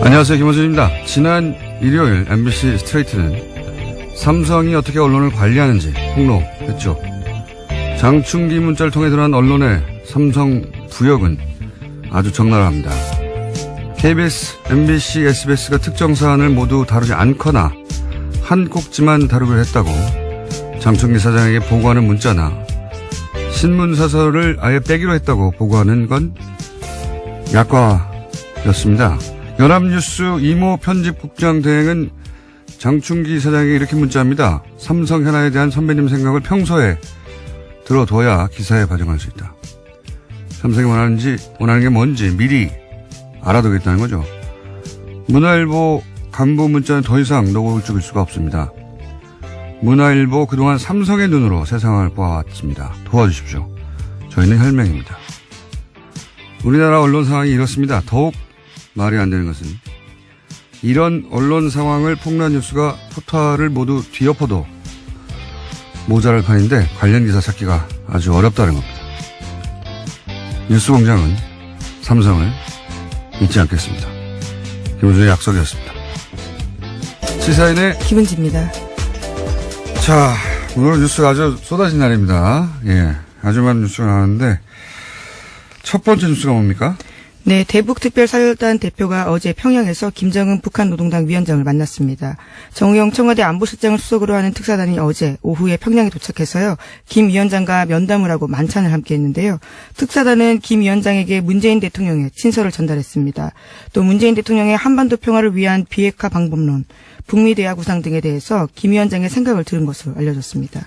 안녕하세요. 김호준입니다. 지난 일요일 MBC 스트레이트는 삼성이 어떻게 언론을 관리하는지 폭로했죠. 장충기 문자를 통해 드러난 언론의 삼성 부역은 아주 적나라합니다. KBS, MBC, SBS가 특정 사안을 모두 다루지 않거나 한 꼭지만 다루기로 했다고 장충기 사장에게 보고하는 문자나 신문사설을 아예 빼기로 했다고 보고하는 건 약과였습니다. 연합뉴스 이모 편집국장 대행은 장충기 사장에게 이렇게 문자합니다. 삼성 현안에 대한 선배님 생각을 평소에 들어둬야 기사에 반영할 수 있다. 삼성이 원하는 게 뭔지 미리 알아두겠다는 거죠. 문화일보 간부 문자는 더 이상 노골적일 수가 없습니다. 문화일보 그동안 삼성의 눈으로 세상을 보아왔습니다. 도와주십시오. 저희는 혈맹입니다. 우리나라 언론 상황이 이렇습니다. 더욱 말이 안 되는 것은 이런 언론 상황을 폭로뉴스가 포탈을 모두 뒤엎어도 모자랄 판인데 관련 기사 찾기가 아주 어렵다는 겁니다. 뉴스공장은 삼성을 잊지 않겠습니다. 김호준의 약속이었습니다. 시사인의 김은지입니다. 자, 오늘 뉴스가 아주 쏟아진 날입니다. 예, 아주 많은 뉴스가 나왔는데 첫 번째 뉴스가 뭡니까? 네, 대북특별사절단 대표가 어제 평양에서 김정은 북한 노동당 위원장을 만났습니다. 정우영 청와대 안보실장을 수석으로 하는 특사단이 어제 오후에 평양에 도착해서요. 김 위원장과 면담을 하고 만찬을 함께 했는데요. 특사단은 김 위원장에게 문재인 대통령의 친서를 전달했습니다. 또 문재인 대통령의 한반도 평화를 위한 비핵화 방법론, 북미 대화 구상 등에 대해서 김 위원장의 생각을 들은 것으로 알려졌습니다.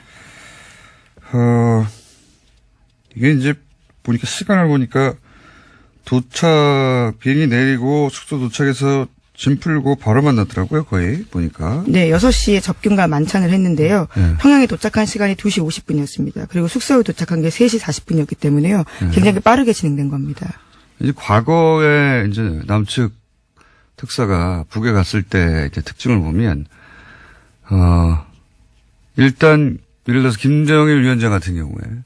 이게 이제 보니까 시간을 보니까 비행기 내리고 숙소 도착해서 짐 풀고 바로 만났더라고요, 거의, 보니까. 네, 6시에 접견과 만찬을 했는데요. 네. 평양에 도착한 시간이 2시 50분이었습니다. 그리고 숙소에 도착한 게 3시 40분이었기 때문에요. 굉장히 빠르게 진행된 겁니다. 이제 과거에 이제 남측 특사가 북에 갔을 때 이제 특징을 보면, 일단, 예를 들어서 김정일 위원장 같은 경우에,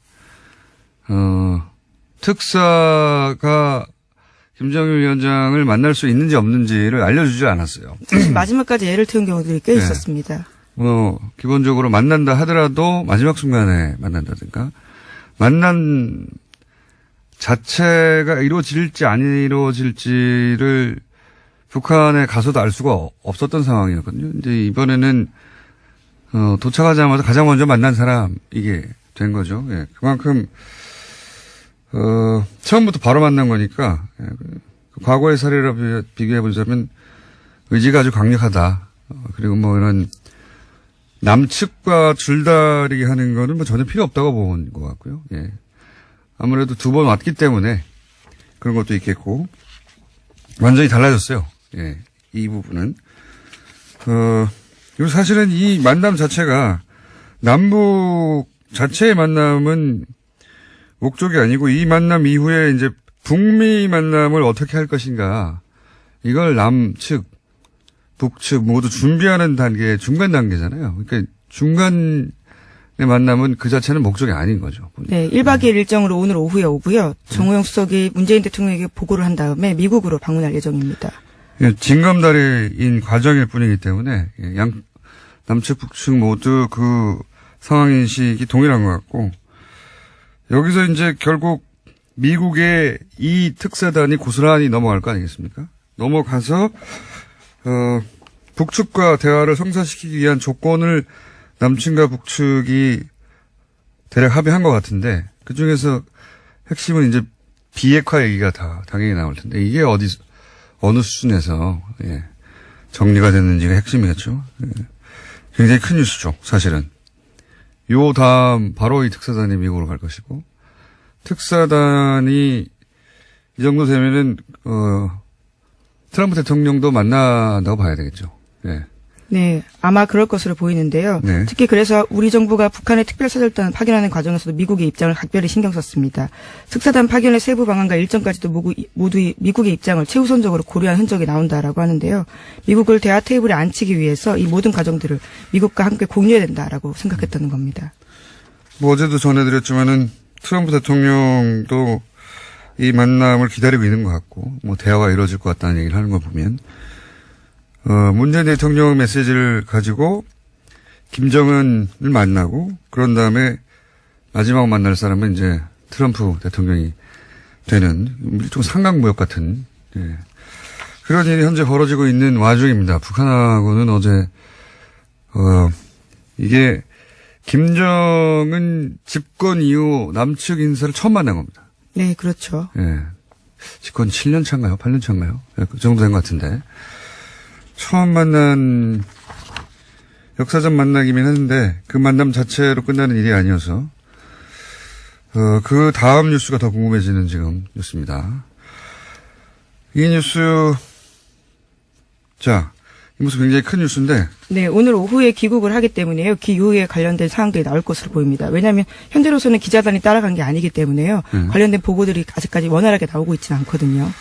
특사가 김정일 위원장을 만날 수 있는지 없는지를 알려주지 않았어요. 마지막까지 애를 태운 경우들이 꽤 네. 있었습니다. 기본적으로 만난다 하더라도 마지막 순간에 만난다든가, 만난 자체가 이루어질지 안 이루어질지를 북한에 가서도 알 수가 없었던 상황이었거든요. 이제 이번에는, 도착하자마자 가장 먼저 만난 사람, 이게 된 거죠. 예. 그만큼, 처음부터 바로 만난 거니까, 과거의 사례로 비교해보자면 의지가 아주 강력하다. 그리고 뭐 이런 남측과 줄다리기 하는 거는 뭐 전혀 필요 없다고 본 것 같고요. 예. 아무래도 2번 왔기 때문에 그런 것도 있겠고, 완전히 달라졌어요. 예. 이 부분은. 그리고 사실은 이 만남 자체가 남북 자체의 만남은 목적이 아니고 이 만남 이후에 이제 북미 만남을 어떻게 할 것인가. 이걸 남측, 북측 모두 준비하는 단계, 중간 단계잖아요. 그러니까 중간의 만남은 그 자체는 목적이 아닌 거죠. 네, 1박 2일 일정으로 오늘 오후에 오고요. 정우영 수석이 문재인 대통령에게 보고를 한 다음에 미국으로 방문할 예정입니다. 징검다리인 과정일 뿐이기 때문에 남측, 북측 모두 그 상황인식이 동일한 것 같고, 여기서 이제 결국 미국의 이 특사단이 고스란히 넘어갈 거 아니겠습니까? 넘어가서, 북측과 대화를 성사시키기 위한 조건을 남측과 북측이 대략 합의한 것 같은데, 그 중에서 핵심은 이제 비핵화 얘기가 다 당연히 나올 텐데, 이게 어느 수준에서, 예, 정리가 됐는지가 핵심이겠죠. 예. 굉장히 큰 뉴스죠, 사실은. 요 다음 바로 이 특사단이 미국으로 갈 것이고, 특사단이 이 정도 되면은 트럼프 대통령도 만난다고 봐야 되겠죠. 네. 네, 아마 그럴 것으로 보이는데요. 네. 특히 그래서 우리 정부가 북한의 특별사절단을 파견하는 과정에서도 미국의 입장을 각별히 신경 썼습니다. 특사단 파견의 세부 방안과 일정까지도 모두 미국의 입장을 최우선적으로 고려한 흔적이 나온다라고 하는데요. 미국을 대화 테이블에 앉히기 위해서 이 모든 과정들을 미국과 함께 공유해야 된다라고 생각했다는 겁니다. 뭐 어제도 전해드렸지만은 트럼프 대통령도 이 만남을 기다리고 있는 것 같고, 뭐 대화가 이루어질 것 같다는 얘기를 하는 거 보면, 문재인 대통령 메시지를 가지고 김정은을 만나고 그런 다음에 마지막 만날 사람은 이제 트럼프 대통령이 되는 일종 상강무역 같은 그런 일이 현재 벌어지고 있는 와중입니다. 북한하고는 어제 이게 김정은 집권 이후 남측 인사를 처음 만난 겁니다. 네, 그렇죠. 예. 집권 7년 차인가요? 8년 차인가요? 그 정도 된 것 같은데. 처음 만난 역사적 만나기긴 했는데 그 만남 자체로 끝나는 일이 아니어서 그 다음 뉴스가 더 궁금해지는 지금 뉴스입니다. 이 뉴스 자, 이 뉴스 굉장히 큰 뉴스인데 네, 오늘 오후에 귀국을 하기 때문에요. 기후에 관련된 사항들이 나올 것으로 보입니다. 왜냐하면 현재로서는 기자단이 따라간 게 아니기 때문에요. 관련된 보고들이 아직까지 원활하게 나오고 있지는 않거든요.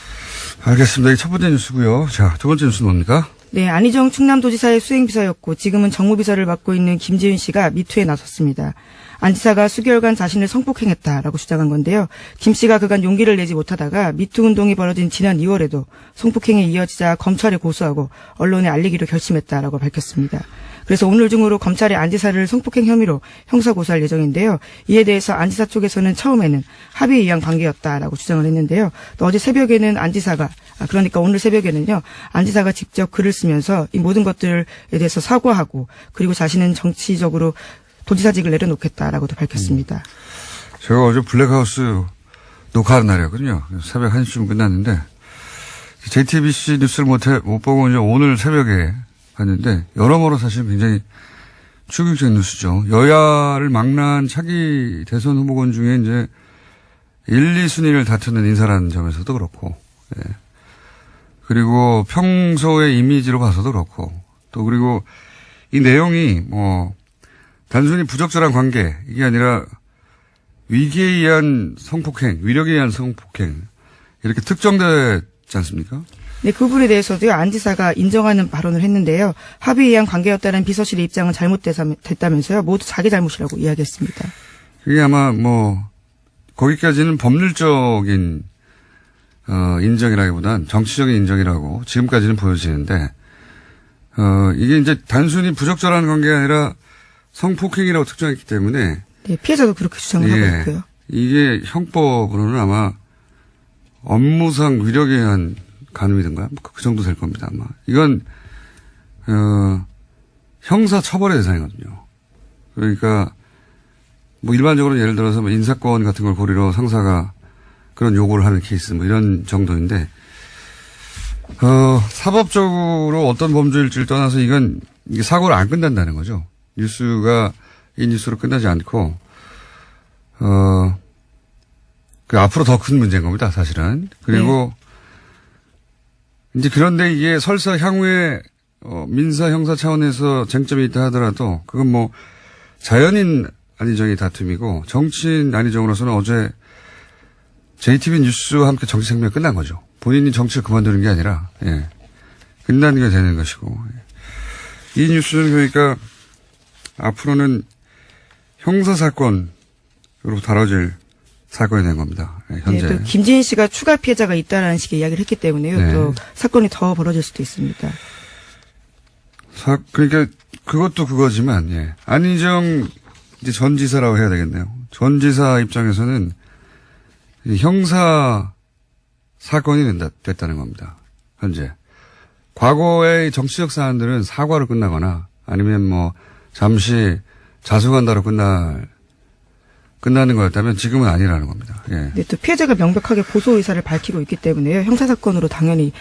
알겠습니다. 이게 첫 번째 뉴스고요. 자, 두 번째 뉴스는 뭡니까? 네, 안희정 충남도지사의 수행비서였고 지금은 정무비서를 맡고 있는 김지은 씨가 미투에 나섰습니다. 안 지사가 수개월간 자신을 성폭행했다라고 주장한 건데요. 김 씨가 그간 용기를 내지 못하다가 미투 운동이 벌어진 지난 2월에도 성폭행이 이어지자 검찰에 고소하고 언론에 알리기로 결심했다라고 밝혔습니다. 그래서 오늘 중으로 검찰이 안 지사를 성폭행 혐의로 형사고소할 예정인데요. 이에 대해서 안 지사 쪽에서는 처음에는 합의에 의한 관계였다라고 주장을 했는데요. 또 어제 새벽에는 안 지사가 그러니까 오늘 새벽에는요. 안 지사가 직접 글을 쓰면서 이 모든 것들에 대해서 사과하고 그리고 자신은 정치적으로 도지사직을 내려놓겠다라고도 밝혔습니다. 제가 어제 블랙하우스 녹화하는 날이었거든요. 새벽 1시쯤 끝났는데 JTBC 뉴스를 못 보고 이제 오늘 새벽에 봤는데 여러모로 사실 굉장히 충격적인 뉴스죠. 여야를 망라한 차기 대선 후보군 중에 이제 1, 2순위를 다투는 인사라는 점에서도 그렇고 그리고 평소의 이미지로 봐서도 그렇고 또 그리고 이 내용이 단순히 부적절한 관계 이게 아니라 위기에 의한 성폭행, 위력에 의한 성폭행 이렇게 특정되지 않습니까? 네, 그 부분에 대해서도요. 안 지사가 인정하는 발언을 했는데요. 합의에 의한 관계였다는 비서실의 입장은 잘못됐다면서요. 모두 자기 잘못이라고 이야기했습니다. 그게 아마 거기까지는 법률적인 인정이라기보단 정치적인 인정이라고 지금까지는 보여지는데 이게 이제 단순히 부적절한 관계가 아니라 성폭행이라고 특정했기 때문에 네, 피해자도 그렇게 주장을 하고 있고요. 이게 형법으로는 아마 업무상 위력에 의한 간음이든가 그 정도 될 겁니다. 아마 이건 형사 처벌의 대상이거든요. 그러니까 일반적으로 예를 들어서 인사권 같은 걸 고리로 상사가 그런 요구를 하는 케이스 이런 정도인데 사법적으로 어떤 범죄일지를 떠나서 이게 사고를 안 끝난다는 거죠. 뉴스가 이 뉴스로 끝나지 않고 그 앞으로 더 큰 문제인 겁니다. 사실은. 그리고 이제 그런데 이게 설사 향후에 민사 형사 차원에서 쟁점이 있다 하더라도 그건 자연인 안희정의 다툼이고 정치인 안희정으로서는 어제 JTBC 뉴스와 함께 정치 생명이 끝난 거죠. 본인이 정치를 그만두는 게 아니라 끝나는 게 되는 것이고 이 뉴스는 그러니까 앞으로는 형사사건으로 다뤄질 사건이 된 겁니다. 현재. 네, 또 김지인 씨가 추가 피해자가 있다라는 식의 이야기를 했기 때문에요. 네. 또 사건이 더 벌어질 수도 있습니다. 그러니까 그것도 그거지만 안희정 이제 전 지사라고 해야 되겠네요. 전 지사 입장에서는 형사 사건이 됐다는 겁니다. 현재. 과거의 정치적 사안들은 사과로 끝나거나 아니면 잠시 자수한다로 끝나는 거였다면 지금은 아니라는 겁니다. 예. 네, 또 피해자가 명백하게 고소 의사를 밝히고 있기 때문에요. 형사사건으로 당연히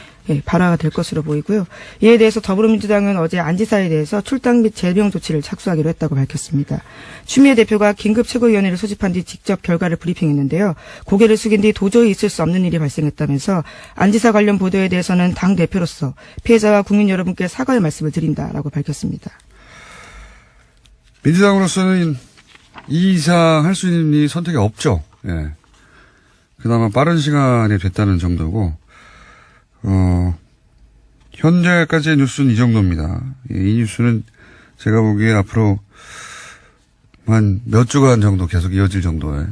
발화가 될 것으로 보이고요. 이에 대해서 더불어민주당은 어제 안 지사에 대해서 출당 및 제명 조치를 착수하기로 했다고 밝혔습니다. 추미애 대표가 긴급 최고위원회를 소집한 뒤 직접 결과를 브리핑했는데요. 고개를 숙인 뒤 도저히 있을 수 없는 일이 발생했다면서 안 지사 관련 보도에 대해서는 당 대표로서 피해자와 국민 여러분께 사과의 말씀을 드린다라고 밝혔습니다. 민주당으로서는 이 이상 할 수 있는 선택이 없죠. 예. 그나마 빠른 시간이 됐다는 정도고, 현재까지의 뉴스는 이 정도입니다. 이 뉴스는 제가 보기에 앞으로 한 몇 주간 정도 계속 이어질 정도의.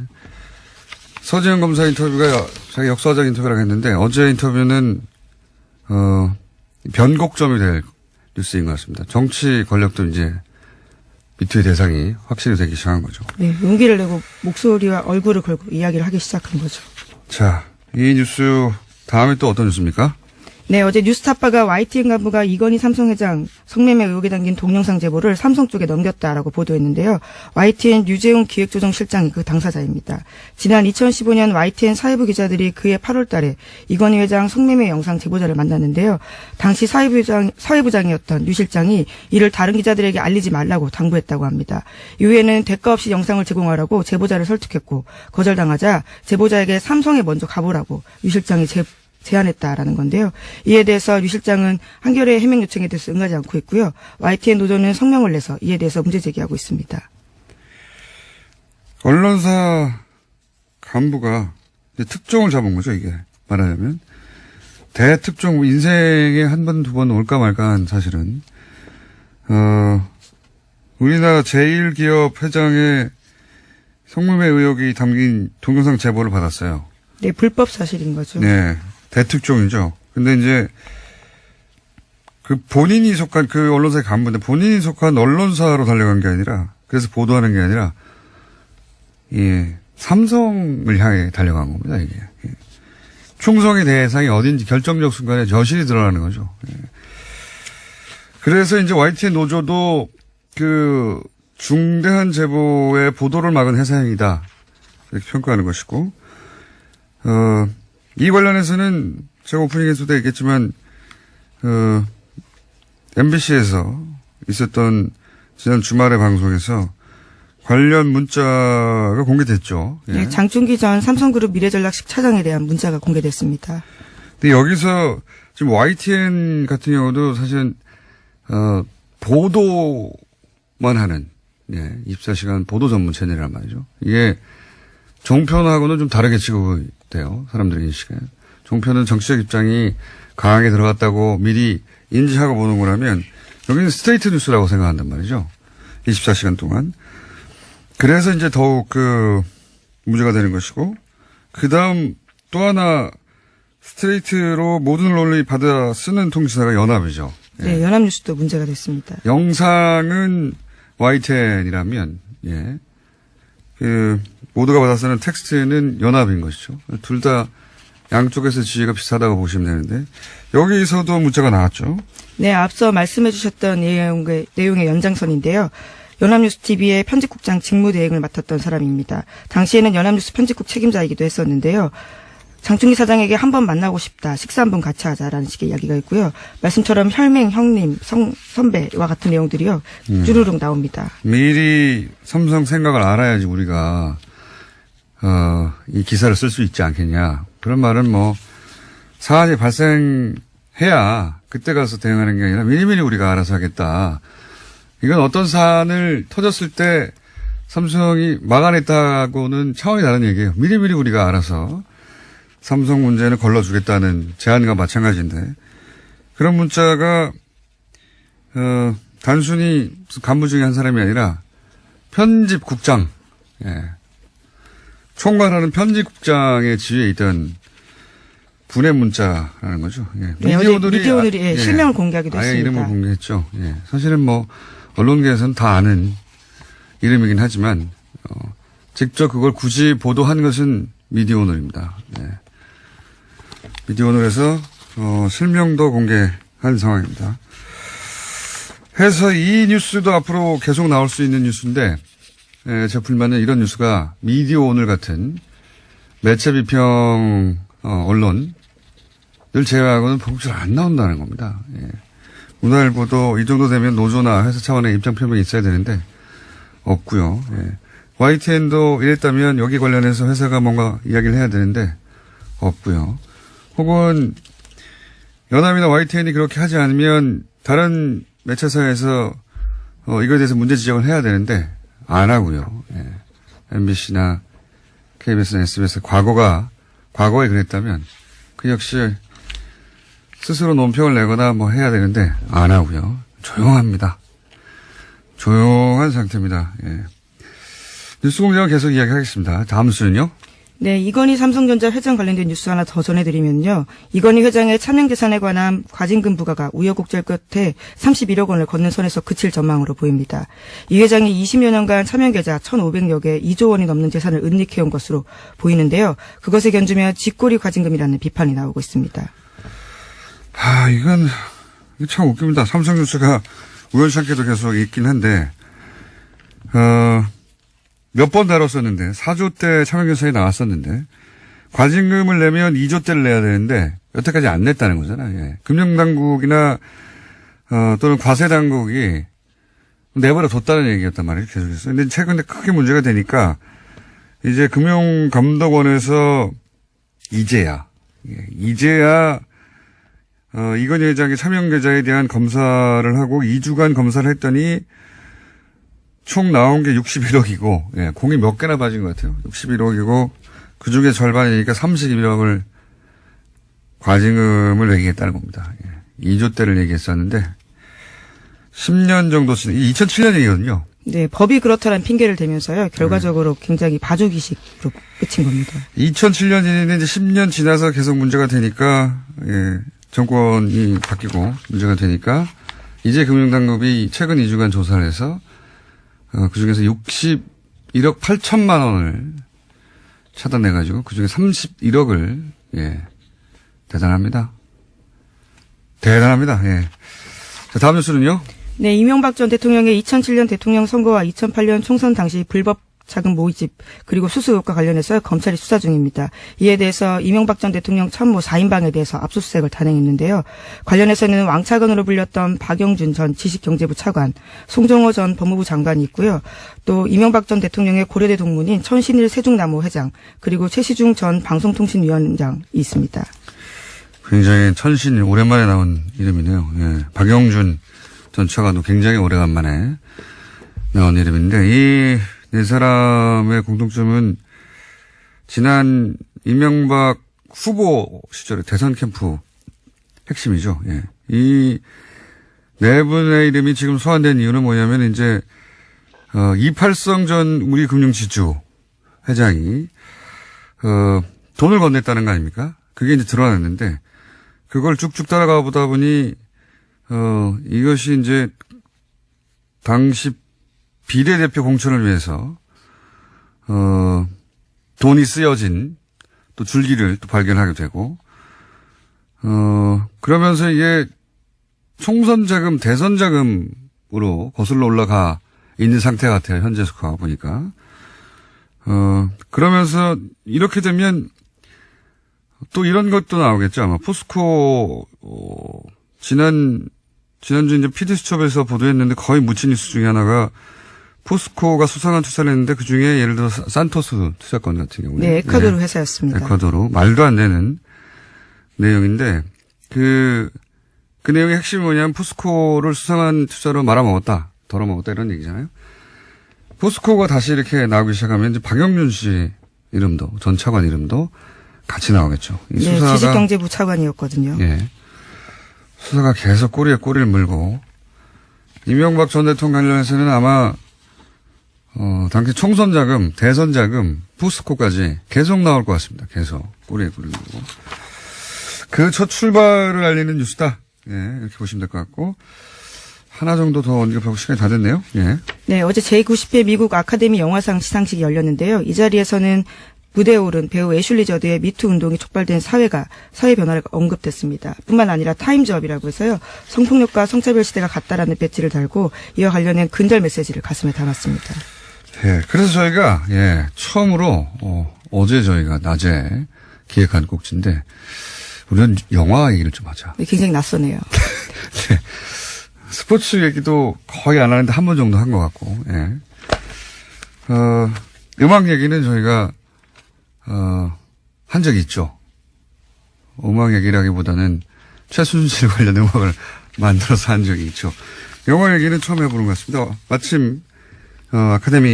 서지현 검사 인터뷰가 자기 역사적 인터뷰라고 했는데, 어제 인터뷰는, 변곡점이 될 뉴스인 것 같습니다. 정치 권력도 이제 미투의 대상이 확실히 되기 시작한 거죠. 네, 용기를 내고 목소리와 얼굴을 걸고 이야기를 하기 시작한 거죠. 자, 이 뉴스 다음에 또 어떤 뉴스입니까? 네, 어제 뉴스타파가 YTN 간부가 이건희 삼성회장 성매매 의혹에 담긴 동영상 제보를 삼성 쪽에 넘겼다라고 보도했는데요. YTN 유재훈 기획조정실장이 그 당사자입니다. 지난 2015년 YTN 사회부 기자들이 그해 8월 달에 이건희 회장 성매매 영상 제보자를 만났는데요. 당시 사회부장이었던 유 실장이 이를 다른 기자들에게 알리지 말라고 당부했다고 합니다. 이후에는 대가 없이 영상을 제공하라고 제보자를 설득했고 거절당하자 제보자에게 삼성에 먼저 가보라고 유 실장이 제안했다라는 건데요. 이에 대해서 유 실장은 한겨레 해명 요청에 대해서 응하지 않고 있고요. YTN 노조는 성명을 내서 이에 대해서 문제 제기하고 있습니다. 언론사 간부가 이제 특종을 잡은 거죠, 이게. 말하자면. 대특종, 인생에 한 번, 두 번 올까 말까한 사실은, 우리나라 제1기업 회장의 성매매 의혹이 담긴 동영상 제보를 받았어요. 네, 불법 사실인 거죠. 네. 대특종이죠. 근데 이제 그 본인이 속한 그 언론사의 간부인데 본인이 속한 언론사로 달려간 게 아니라 그래서 보도하는 게 아니라 예, 삼성을 향해 달려간 겁니다. 이게 충성의 대상이 어딘지 결정적 순간에 여실히 드러나는 거죠. 예. 그래서 이제 YTN 노조도 그 중대한 제보의 보도를 막은 회사행위다 이렇게 평가하는 것이고 이 관련해서는 제가 오프닝에서도 얘기했지만, MBC에서 있었던 지난 주말의 방송에서 관련 문자가 공개됐죠. 예. 네, 장충기 전 삼성그룹 미래전략식 차장에 대한 문자가 공개됐습니다. 근데 여기서 지금 YTN 같은 경우도 사실은, 보도만 하는, 예, 24시간 보도 전문 채널이란 말이죠. 이게 종편하고는 좀 다르게 취급돼요. 사람들의 인식에. 종편은 정치적 입장이 강하게 들어갔다고 미리 인지하고 보는 거라면 여기는 스트레이트 뉴스라고 생각한단 말이죠. 24시간 동안. 그래서 이제 더욱 문제가 되는 것이고 그 다음 또 하나 스트레이트로 모든 언론이 받아 쓰는 통신사가 연합이죠. 네, 예. 연합뉴스도 문제가 됐습니다. 영상은 YTN이라면 예. 모두가 받아 쓰는 텍스트는 연합인 것이죠. 둘 다 양쪽에서 지위가 비슷하다고 보시면 되는데 여기서도 문자가 나왔죠. 네, 앞서 말씀해 주셨던 내용의 연장선인데요. 연합뉴스 TV의 편집국장 직무대행을 맡았던 사람입니다. 당시에는 연합뉴스 편집국 책임자이기도 했었는데요. 장충기 사장에게 한번 만나고 싶다. 식사 한번 같이 하자라는 식의 이야기가 있고요. 말씀처럼 혈맹, 형님, 선배와 같은 내용들이요. 주르륵 나옵니다. 미리 삼성 생각을 알아야지 우리가 이 기사를 쓸 수 있지 않겠냐. 그런 말은 뭐 사안이 발생해야 그때 가서 대응하는 게 아니라 미리미리 우리가 알아서 하겠다. 이건 어떤 사안을 터졌을 때 삼성이 막아냈다고는 차원이 다른 얘기예요. 미리미리 우리가 알아서 삼성 문제는 걸러주겠다는 제안과 마찬가지인데 그런 문자가 단순히 간부 중에 한 사람이 아니라 편집국장, 예. 총괄하는 편집국장의 지위에 있던 분의 문자라는 거죠. 예. 네, 미디어들이 예, 실명을 공개하기도 아예 했습니다. 이름을 공개했죠. 예. 사실은 뭐 언론계에서는 다 아는 이름이긴 하지만 직접 그걸 굳이 보도한 것은 미디어오늘입니다. 예. 미디어오늘에서 실명도 공개한 상황입니다. 해서 이 뉴스도 앞으로 계속 나올 수 있는 뉴스인데 제 불만은 이런 뉴스가 미디어오늘 같은 매체 비평 언론을 제외하고는 보국적으로 안 나온다는 겁니다. 예. 문화일보도 이 정도 되면 노조나 회사 차원의 입장 표명이 있어야 되는데 없고요. 예. YTN도 이랬다면 여기 관련해서 회사가 뭔가 이야기를 해야 되는데 없고요. 혹은 연합이나 YTN이 그렇게 하지 않으면 다른 매체사에서 이거에 대해서 문제 지적을 해야 되는데 안 하고요. 예. MBC나 KBS나 SBS 과거에 그랬다면 그 역시 스스로 논평을 내거나 뭐 해야 되는데 안 하고요. 조용합니다. 조용한 상태입니다. 예. 뉴스공장은 계속 이야기하겠습니다. 다음 수는요? 네, 이건희 삼성전자 회장 관련된 뉴스 하나 더 전해드리면요. 이건희 회장의 차명재산에 관한 과징금 부과가 우여곡절 끝에 31억 원을 걷는 선에서 그칠 전망으로 보입니다. 이 회장이 20여 년간 차명계좌 1,500여 개 2조 원이 넘는 재산을 은닉해온 것으로 보이는데요. 그것에 견주며 쥐꼬리 과징금이라는 비판이 나오고 있습니다. 이건 참 웃깁니다. 삼성뉴스가 우연찮게도 계속 있긴 한데, 몇 번 다뤘었는데 4조 대 차명계산이 나왔었는데 과징금을 내면 2조 대를 내야 되는데 여태까지 안 냈다는 거잖아요. 예. 금융당국이나 또는 과세당국이 내버려 뒀다는 얘기였단 말이에요. 계속해서. 근데 최근에 크게 문제가 되니까 이제 금융감독원에서 이제야 이건희 회장의 차명계좌에 대한 검사를 하고 2주간 검사를 했더니 총 나온 게 61억이고, 예, 공이 몇 개나 빠진 것 같아요. 61억이고, 그 중에 절반이니까 31억을 과징금을 매기겠다는 겁니다. 예, 2조 대를 얘기했었는데, 10년 정도 2007년 얘기거든요. 네, 법이 그렇다는 핑계를 대면서요. 결과적으로 굉장히 봐주기식으로 끝인 겁니다. 2007년인데 이제 10년 지나서 계속 문제가 되니까, 예, 정권이 바뀌고 문제가 되니까, 이제 금융당국이 최근 2주간 조사를 해서, 그 중에서 61억 8천만 원을 차단해가지고 그 중에 31억을, 예, 대단합니다. 예. 자, 다음 뉴스는요? 네, 이명박 전 대통령의 2007년 대통령 선거와 2008년 총선 당시 불법 자금 모의집 그리고 수수 의혹과 관련해서 검찰이 수사 중입니다. 이에 대해서 이명박 전 대통령 참모 4인방에 대해서 압수수색을 단행했는데요. 관련해서는 왕차관으로 불렸던 박영준 전 지식경제부 차관, 송정호 전 법무부 장관이 있고요. 또 이명박 전 대통령의 고려대 동문인 천신일 세종나무 회장 그리고 최시중 전 방송통신위원장이 있습니다. 굉장히 천신일 오랜만에 나온 이름이네요. 예. 박영준 전 차관도 굉장히 오래간만에 나온 이름인데 이 네 사람의 공통점은 지난 이명박 후보 시절의 대선 캠프 핵심이죠. 예. 이 네 분의 이름이 지금 소환된 이유는 뭐냐면 이제 이팔성 전 우리금융지주 회장이 돈을 건넸다는 거 아닙니까? 그게 이제 드러났는데 그걸 쭉쭉 따라가 보다 보니 이것이 이제 당시 비례대표 공천을 위해서, 돈이 쓰여진 또 줄기를 또 발견하게 되고, 그러면서 이게 총선 자금, 대선 자금으로 거슬러 올라가 있는 상태 같아요. 현재 스코어 보니까. 그러면서 이렇게 되면 또 이런 것도 나오겠죠. 아마 포스코, 지난주 이제 PD수첩에서 보도했는데 거의 묻힌 뉴스 중에 하나가 포스코가 수상한 투자를 했는데 그 중에 예를 들어서 산토스 투자권 같은 경우에. 네, 에콰도르 회사였습니다. 에콰도르. 말도 안 되는 내용인데 그 내용의 핵심이 뭐냐면 포스코를 수상한 투자로 말아먹었다. 덜어먹었다 이런 얘기잖아요. 포스코가 다시 이렇게 나오기 시작하면 이제 박영준 씨 이름도 전 차관 이름도 같이 나오겠죠. 이 네, 수사가, 지식경제부 차관이었거든요. 예. 수사가 계속 꼬리에 꼬리를 물고 이명박 전 대통령 관련해서는 아마 당시 총선 자금, 대선 자금, 포스코까지 계속 나올 것 같습니다. 계속 꼬리에 꼬리를 물고 그 첫 출발을 알리는 뉴스다. 예, 이렇게 보시면 될 것 같고 하나 정도 더 언급하고 시간이 다 됐네요. 예. 네, 어제 제90회 미국 아카데미 영화상 시상식이 열렸는데요. 이 자리에서는 무대에 오른 배우 애슐리 저드의 미투 운동이 촉발된 사회 변화가 언급됐습니다. 뿐만 아니라 타임즈업이라고 해서요. 성폭력과 성차별 시대가 같다라는 배지를 달고 이와 관련된 근절 메시지를 가슴에 담았습니다. 예, 그래서 저희가 처음으로 어제 저희가 낮에 기획한 꼭지인데 우리는 영화 얘기를 좀 하자. 네, 굉장히 낯서네요. 네. 스포츠 얘기도 거의 안 하는데 한 번 정도 한 것 같고, 예. 음악 얘기는 저희가 한 적이 있죠. 음악 얘기라기보다는 최순실 관련 음악을 만들어서 한 적이 있죠. 영화 얘기는 처음 해보는 것 같습니다. 마침 아카데미